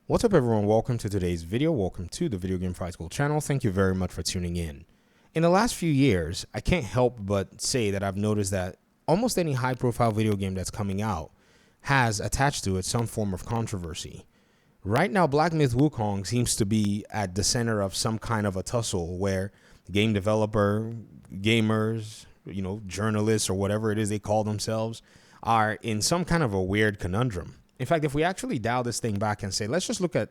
What's up, everyone? Welcome to today's video. Welcome to the Video Game Fry School channel. Thank you very much for tuning in. In the last few years, I can't help but say that I've noticed that almost any high-profile video game that's coming out has attached to it some form of controversy. Right now, Black Myth Wukong seems to be at the center of some kind of a tussle where game developer, gamers, journalists, or whatever it is they call themselves, are in some kind of a weird conundrum. In fact, if we actually dial this thing back and say, let's just look at,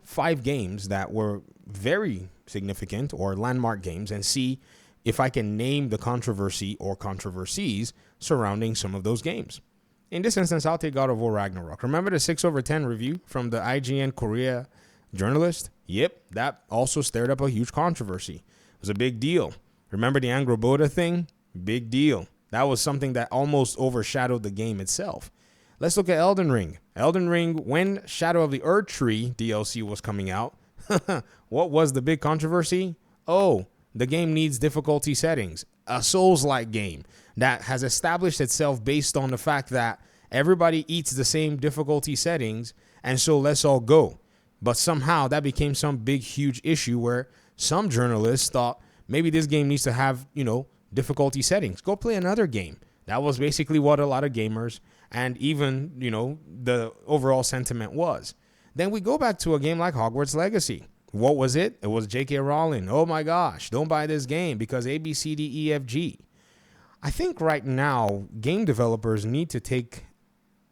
5 games that were very significant or landmark games and see if I can name the controversy or controversies surrounding some of those games. In this instance, I'll take God of War Ragnarok. Remember the 6/10 review from the IGN Korea journalist? Yep, that also stirred up a huge controversy. It was a big deal. Remember the Angroboda thing? Big deal. That was something that almost overshadowed the game itself. Let's look at Elden Ring. Elden Ring, when Shadow of the Erd Tree DLC was coming out, what was the big controversy? Oh, the game needs difficulty settings. A Souls-like game that has established itself based on the fact that everybody eats the same difficulty settings, and so let's all go. But somehow that became some big, huge issue where some journalists thought maybe this game needs to have, difficulty settings. Go play another game. That was basically what a lot of gamers and even, the overall sentiment was. Then we go back to a game like Hogwarts Legacy. What was it? It was J.K. Rowling. Oh my gosh, don't buy this game because A, B, C, D, E, F, G. I think right now game developers need to take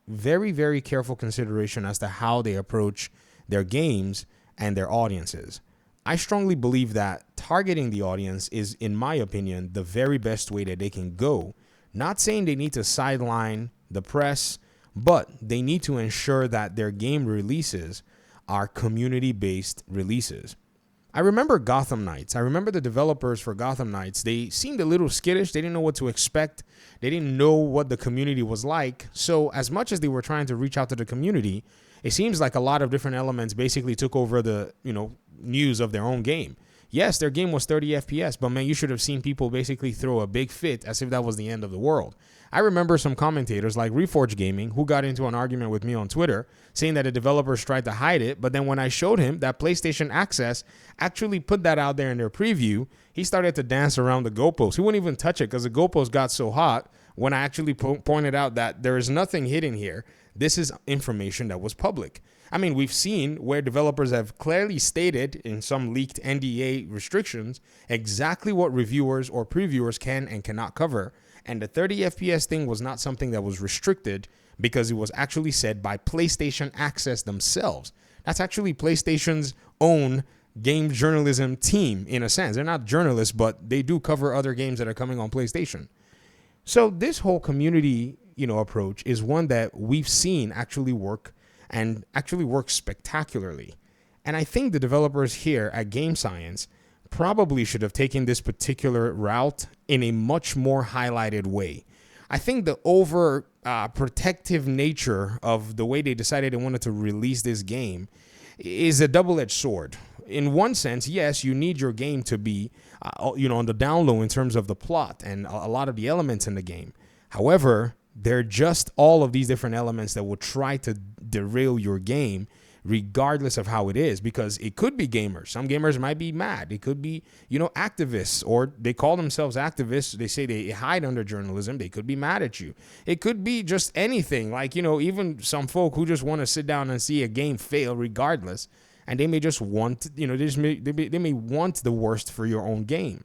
very, very careful consideration as to how they approach their games and their audiences. I strongly believe that targeting the audience is, in my opinion, the very best way that they can go. Not saying they need to sideline the press, but they need to ensure that their game releases are community-based releases. I remember Gotham Knights. I remember the developers for Gotham Knights. They seemed a little skittish. They didn't know what to expect. They didn't know what the community was like. So as much as they were trying to reach out to the community, it seems like a lot of different elements basically took over the, news of their own game. Yes, their game was 30 FPS, but man, you should have seen people basically throw a big fit as if that was the end of the world. I remember some commentators like Reforge Gaming who got into an argument with me on Twitter saying that the developers tried to hide it, but then when I showed him that PlayStation Access actually put that out there in their preview, he started to dance around the goalpost. He wouldn't even touch it because the goalpost got so hot when I actually pointed out that there is nothing hidden here. This is information that was public. I mean, we've seen where developers have clearly stated in some leaked NDA restrictions exactly what reviewers or previewers can and cannot cover. And the 30 FPS thing was not something that was restricted because it was actually said by PlayStation Access themselves. That's actually PlayStation's own game journalism team in a sense. They're not journalists, but they do cover other games that are coming on PlayStation. So this whole community, approach is one that we've seen actually work and actually works spectacularly. And I think the developers here at Game Science probably should have taken this particular route in a much more highlighted way. I think the over protective nature of the way they decided they wanted to release this game is a double-edged sword. In one sense, yes, you need your game to be, on the down low in terms of the plot and a lot of the elements in the game. However, they're just all of these different elements that will try to derail your game regardless of how it is, because it could be gamers. Some gamers might be mad. It could be, activists, or they call themselves activists. They say they hide under journalism. They could be mad at you. It could be just anything, like, even some folk who just want to sit down and see a game fail regardless, and they may just want, they may want the worst for your own game.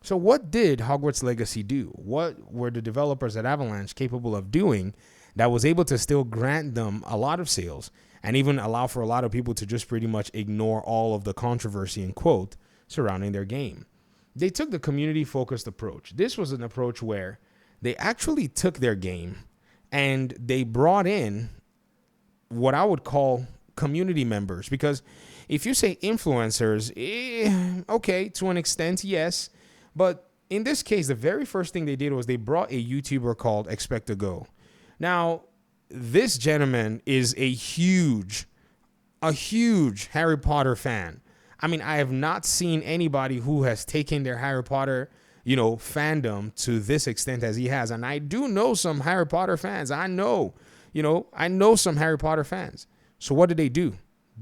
So what did Hogwarts Legacy do? What were the developers at Avalanche capable of doing that was able to still grant them a lot of sales and even allow for a lot of people to just pretty much ignore all of the controversy and quote surrounding their game? They took the community-focused approach. This was an approach where they actually took their game and they brought in what I would call community members, because if you say influencers, okay, to an extent, yes. But in this case, the very first thing they did was they brought a YouTuber called Expect to Go. Now, this gentleman is a huge Harry Potter fan. I mean, I have not seen anybody who has taken their Harry Potter, fandom to this extent as he has. And I do know some Harry Potter fans. I know some Harry Potter fans. So what did they do?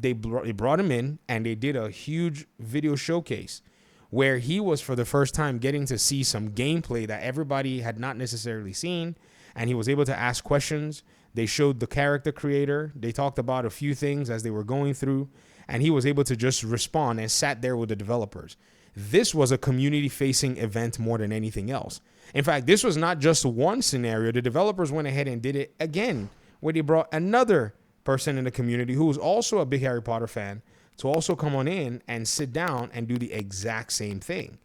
they brought him in and they did a huge video showcase where he was for the first time getting to see some gameplay that everybody had not necessarily seen, and he was able to ask questions. They showed the character creator. They talked about a few things as they were going through, and he was able to just respond and sat there with the developers. This was a community-facing event more than anything else. In fact, this was not just one scenario. The developers went ahead and did it again, where they brought another person in the community who was also a big Harry Potter fan to also come on in and sit down and do the exact same thing.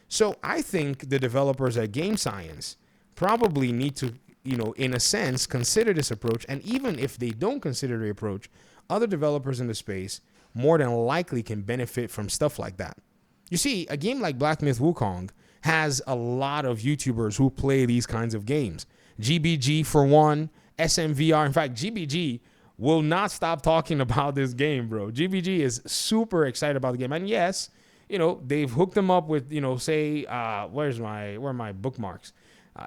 So I think the developers at Game Science probably need to, in a sense, consider this approach. And even if they don't consider the approach, other developers in the space more than likely can benefit from stuff like that. You see, a game like Black Myth Wukong has a lot of YouTubers who play these kinds of games. GBG for one, SMVR. In fact, GBG will not stop talking about this game, bro. GBG is super excited about the game. And yes, they've hooked them up with, where are my bookmarks?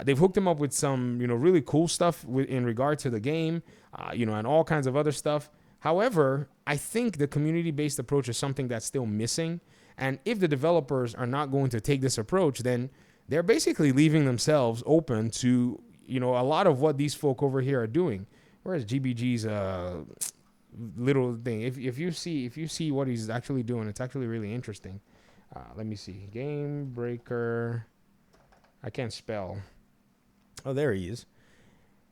They've hooked them up with some, really cool stuff in regard to the game, and all kinds of other stuff. However, I think the community-based approach is something that's still missing. And if the developers are not going to take this approach, then they're basically leaving themselves open to, a lot of what these folk over here are doing. Whereas GBG's little thing, if you see what he's actually doing, it's actually really interesting. Let me see. Game Breaker. I can't spell. Oh, there he is.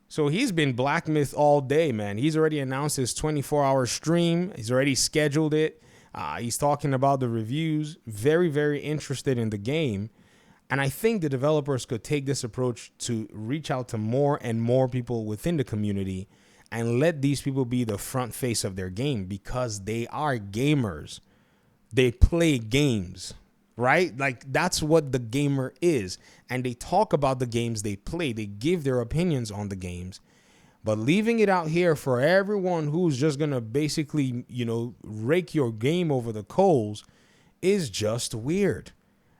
So he's been Black Myth all day, man. He's already announced his 24-hour stream. He's already scheduled it. He's talking about the reviews. Very, very interested in the game. And I think the developers could take this approach to reach out to more and more people within the community and let these people be the front face of their game, because they are gamers. They play games, right? Like, that's what the gamer is. And they talk about the games they play. They give their opinions on the games. But leaving it out here for everyone who's just going to basically, rake your game over the coals is just weird.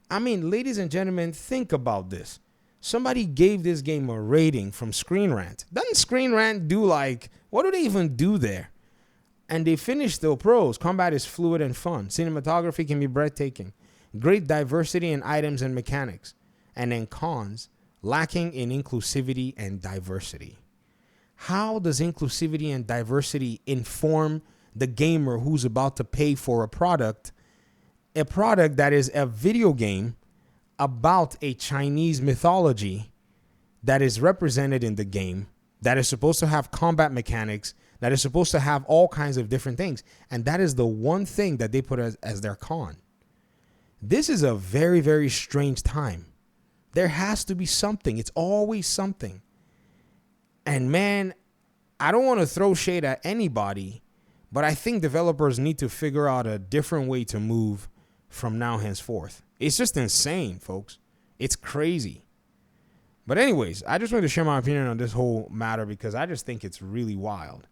I mean, ladies and gentlemen, think about this. Somebody gave this game a rating from Screen Rant. Doesn't Screen Rant do what do they even do there? And they finished the pros. Combat is fluid and fun. Cinematography can be breathtaking. Great diversity in items and mechanics. And then cons, lacking in inclusivity and diversity. How does inclusivity and diversity inform the gamer who's about to pay for a product that is a video game about a Chinese mythology that is represented in the game, that is supposed to have combat mechanics, that is supposed to have all kinds of different things, and that is the one thing that they put as their con? This is a very, very strange time. There has to be something. It's always something. And man, I don't want to throw shade at anybody, but I think developers need to figure out a different way to move from now henceforth. It's just insane, folks. It's crazy. But anyways, I just wanted to share my opinion on this whole matter because I just think it's really wild.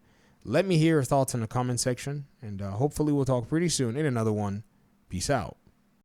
Let me hear your thoughts in the comment section, and hopefully we'll talk pretty soon in another one. Peace out.